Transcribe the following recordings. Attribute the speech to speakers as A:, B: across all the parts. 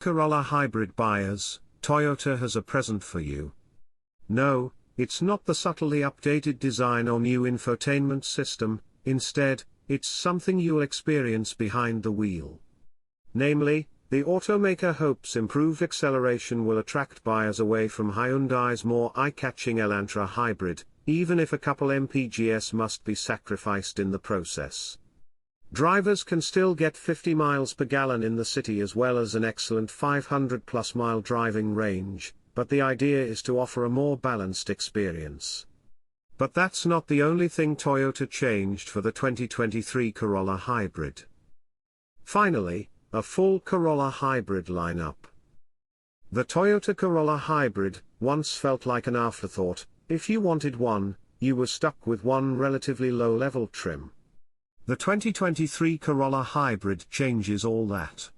A: Corolla hybrid buyers, Toyota has a present for you. No, it's not the subtly updated design or new infotainment system, instead, it's something you'll experience behind the wheel. Namely, the automaker hopes improved acceleration will attract buyers away from Hyundai's more eye-catching Elantra hybrid, even if a couple mpgs must be sacrificed in the process. Drivers can still get 50 miles per gallon in the city as well as an excellent 500+ mile driving range, but the idea is to offer a more balanced experience. But that's not the only thing Toyota changed for the 2023 Corolla hybrid. Finally, a full Corolla hybrid lineup. The Toyota Corolla hybrid once felt like an afterthought. If you wanted one, you were stuck with one relatively low-level trim. The 2023 Corolla hybrid changes all that.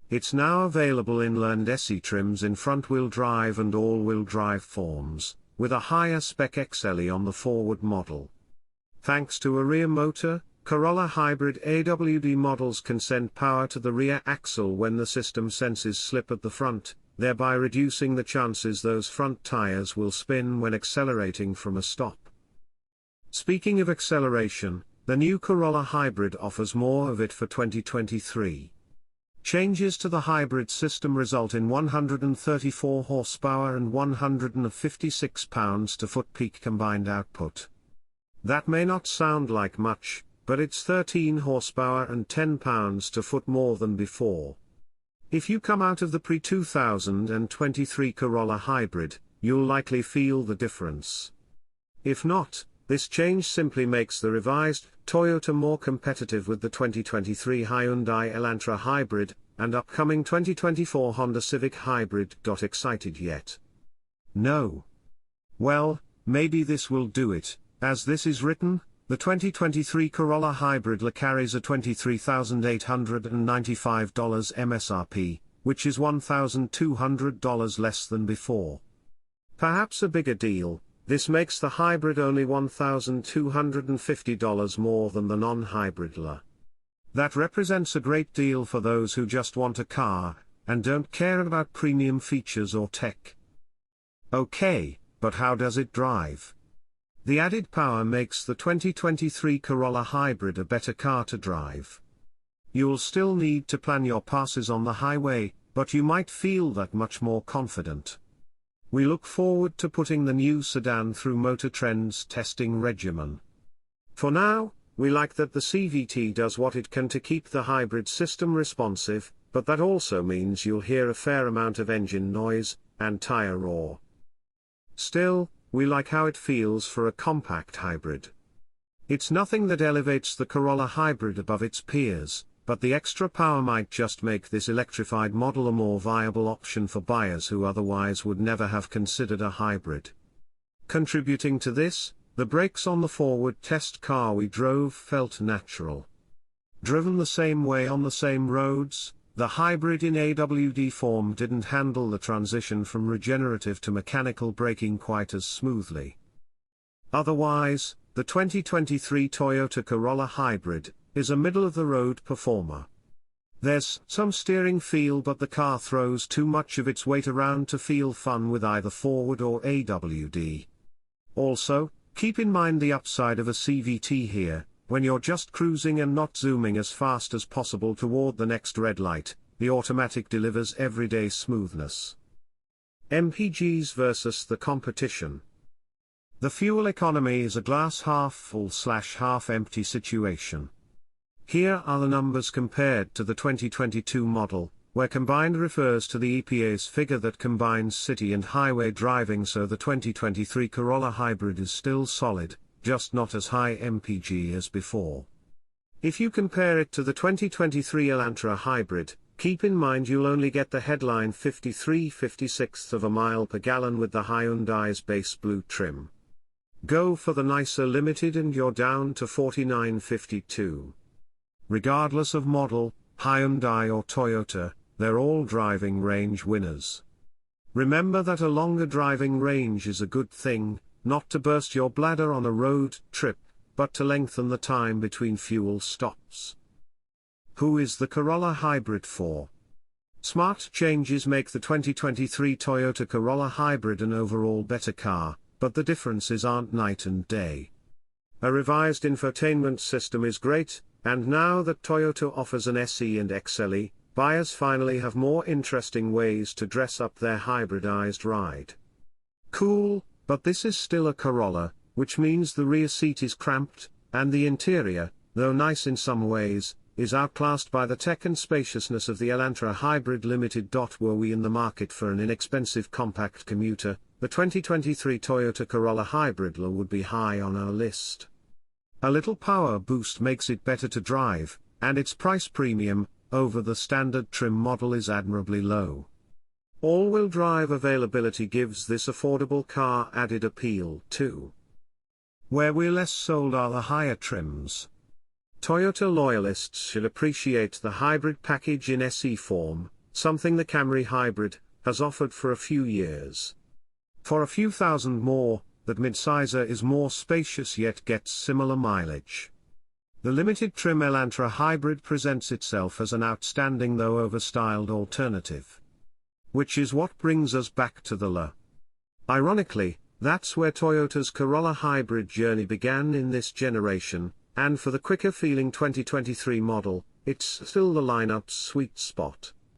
A: It's now available in Learned SE trims in front-wheel drive and all-wheel drive forms, with a higher spec XLE on the forward model. Thanks to a rear motor, Corolla hybrid AWD models can send power to the rear axle when the system senses slip at the front, thereby reducing the chances those front tires will spin when accelerating from a stop. Speaking of acceleration, the new Corolla hybrid offers more of it for 2023. Changes to the hybrid system result in 134 horsepower and 156 pounds-to-foot peak combined output. That may not sound like much, but it's 13 horsepower and 10 pounds-to-foot more than before. If you come out of the pre-2023 Corolla hybrid, you'll likely feel the difference. If not, this change simply makes the revised Toyota more competitive with the 2023 Hyundai Elantra hybrid, and upcoming 2024 Honda Civic hybrid. Excited yet? No. Well, maybe this will do it. As this is written, the 2023 Corolla hybrid carries a $23,895 MSRP, which is $1,200 less than before. Perhaps a bigger deal, this makes the hybrid only $1,250 more than the non-hybrid LA. That represents a great deal for those who just want a car, and don't care about premium features or tech. Okay, but how does it drive? The added power makes the 2023 Corolla hybrid a better car to drive. You'll still need to plan your passes on the highway, but you might feel that much more confident. We look forward to putting the new sedan through Motor Trend's testing regimen. For now, we like that the CVT does what it can to keep the hybrid system responsive, but that also means you'll hear a fair amount of engine noise and tire roar. Still, we like how it feels for a compact hybrid. It's nothing that elevates the Corolla hybrid above its peers, but the extra power might just make this electrified model a more viable option for buyers who otherwise would never have considered a hybrid. Contributing to this, the brakes on the forward test car we drove felt natural. Driven the same way on the same roads, the hybrid in AWD form didn't handle the transition from regenerative to mechanical braking quite as smoothly. Otherwise, the 2023 Toyota Corolla hybrid is a middle-of-the-road performer. There's some steering feel, but the car throws too much of its weight around to feel fun with either forward or AWD. Also, keep in mind the upside of a CVT here. When you're just cruising and not zooming as fast as possible toward the next red light, the automatic delivers everyday smoothness. MPGs versus the competition. The fuel economy is a glass half full/half empty situation. Here are the numbers compared to the 2022 model, where combined refers to the EPA's figure that combines city and highway driving, so the 2023 Corolla hybrid is still solid, just not as high MPG as before. If you compare it to the 2023 Elantra hybrid, keep in mind you'll only get the headline 53/56 of a mile per gallon with the Hyundai's base blue trim. Go for the nicer limited and you're down to 49/52. Regardless of model, Hyundai or Toyota, they're all driving range winners. Remember that a longer driving range is a good thing, not to burst your bladder on a road trip, but to lengthen the time between fuel stops. Who is the Corolla hybrid for? Smart changes make the 2023 Toyota Corolla Hybrid an overall better car, but the differences aren't night and day. A revised infotainment system is great, and now that Toyota offers an SE and XLE, buyers finally have more interesting ways to dress up their hybridized ride. Cool, but this is still a Corolla, which means the rear seat is cramped, and the interior, though nice in some ways, is outclassed by the tech and spaciousness of the Elantra Hybrid Limited. Were we in the market for an inexpensive compact commuter, the 2023 Toyota Corolla Hybridla would be high on our list. A little power boost makes it better to drive, and its price premium over the standard trim model is admirably low. All-wheel drive availability gives this affordable car added appeal too. Where we're less sold are the higher trims. Toyota loyalists should appreciate the hybrid package in SE form, something the Camry Hybrid has offered for a few years. For a few thousand more, that midsizer is more spacious yet gets similar mileage. The limited trim Elantra Hybrid presents itself as an outstanding though overstyled alternative. Which is what brings us back to the La. Ironically, that's where Toyota's Corolla Hybrid journey began in this generation, and for the quicker feeling 2023 model, it's still the lineup's sweet spot.